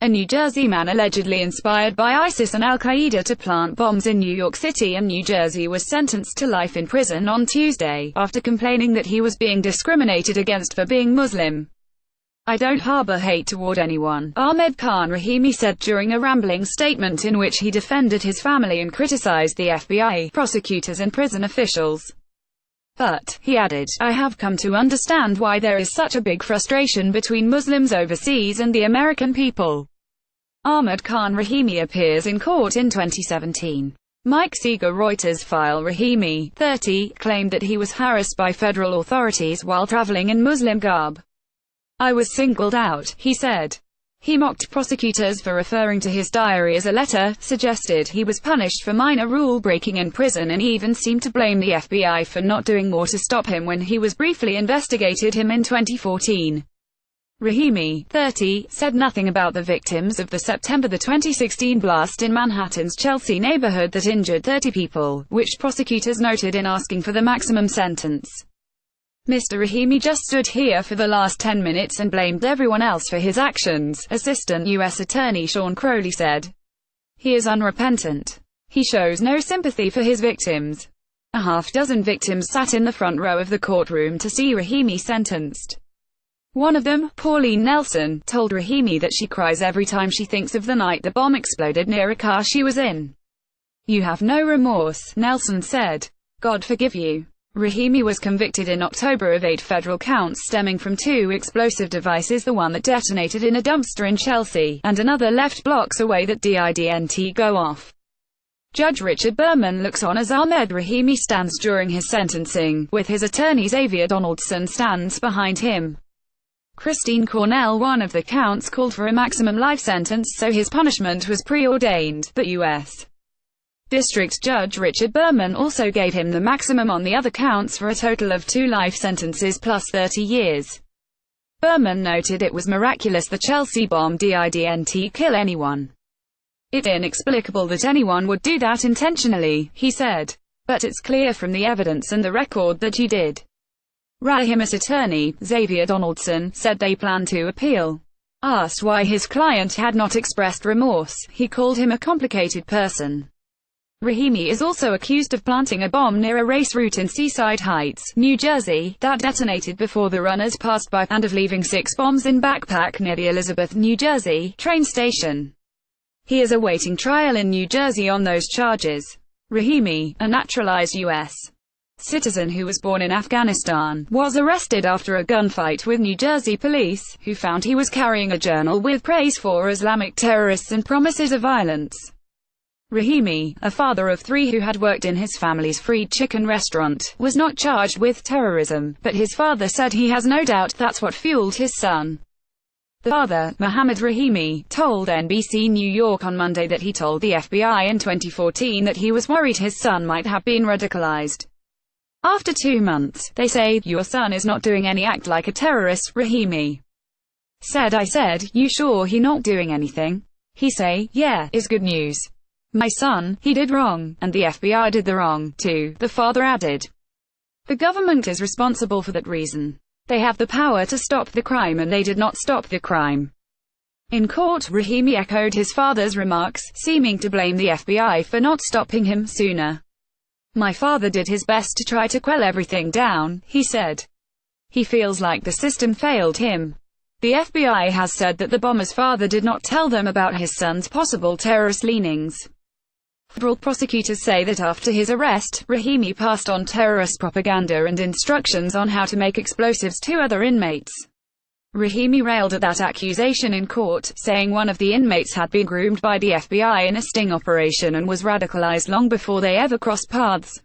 A New Jersey man allegedly inspired by ISIS and Al-Qaeda to plant bombs in New York City and New Jersey was sentenced to life in prison on Tuesday, after complaining that he was being discriminated against for being Muslim. "I don't harbor hate toward anyone," Ahmed Rahimi said during a rambling statement in which he defended his family and criticized the FBI, prosecutors and prison officials. "But," he added, "I have come to understand why there is such a big frustration between Muslims overseas and the American people." Ahmed Rahimi appears in court in 2017. Mike Seeger Reuters file Rahimi, 30, claimed that he was harassed by federal authorities while traveling in Muslim garb. "I was singled out," he said. He mocked prosecutors for referring to his diary as a letter, suggested he was punished for minor rule-breaking in prison, and even seemed to blame the FBI for not doing more to stop him when he was briefly investigated him in 2014. Rahimi, 30, said nothing about the victims of the September 2016 blast in Manhattan's Chelsea neighborhood that injured 30 people, which prosecutors noted in asking for the maximum sentence. "Mr. Rahimi just stood here for the last 10 minutes and blamed everyone else for his actions," Assistant U.S. Attorney Sean Crowley said. "He is unrepentant. He shows no sympathy for his victims." A half-dozen victims sat in the front row of the courtroom to see Rahimi sentenced. One of them, Pauline Nelson, told Rahimi that she cries every time she thinks of the night the bomb exploded near a car she was in. "You have no remorse," Nelson said. "God forgive you." Rahimi was convicted in October of 8 federal counts stemming from 2 explosive devices, the one that detonated in a dumpster in Chelsea, and another left blocks away that didn't go off. Judge Richard Berman looks on as Ahmed Rahimi stands during his sentencing, with his attorney Xavier Donaldson stands behind him. Christine Cornell, one of the counts, called for a maximum life sentence, so his punishment was preordained, but U.S. District Judge Richard Berman also gave him the maximum on the other counts for a total of 2 life sentences plus 30 years. Berman noted it was miraculous the Chelsea bomb didn't kill anyone. "It's inexplicable that anyone would do that intentionally," he said. "But it's clear from the evidence and the record that you did." Rahimi's attorney, Xavier Donaldson, said they plan to appeal. Asked why his client had not expressed remorse, he called him a complicated person. Rahimi is also accused of planting a bomb near a race route in Seaside Heights, New Jersey, that detonated before the runners passed by, and of leaving 6 bombs in backpack near the Elizabeth, New Jersey, train station. He is awaiting trial in New Jersey on those charges. Rahimi, a naturalized U.S. citizen who was born in Afghanistan, was arrested after a gunfight with New Jersey police, who found he was carrying a journal with praise for Islamic terrorists and promises of violence. Rahimi, a father of 3 who had worked in his family's fried chicken restaurant, was not charged with terrorism, but his father said he has no doubt that's what fueled his son. The father, Mohammed Rahimi, told NBC New York on Monday that he told the FBI in 2014 that he was worried his son might have been radicalized. "After 2 months, they say, your son is not doing any act like a terrorist," Rahimi said. "I said, you sure he not doing anything? He say, yeah, is good news. My son, he did wrong, and the FBI did the wrong, too," the father added. "The government is responsible for that reason. They have the power to stop the crime and they did not stop the crime." In court, Rahimi echoed his father's remarks, seeming to blame the FBI for not stopping him sooner. "My father did his best to try to quell everything down," he said. "He feels like the system failed him." The FBI has said that the bomber's father did not tell them about his son's possible terrorist leanings. Federal prosecutors say that after his arrest, Rahimi passed on terrorist propaganda and instructions on how to make explosives to other inmates. Rahimi railed at that accusation in court, saying one of the inmates had been groomed by the FBI in a sting operation and was radicalized long before they ever crossed paths.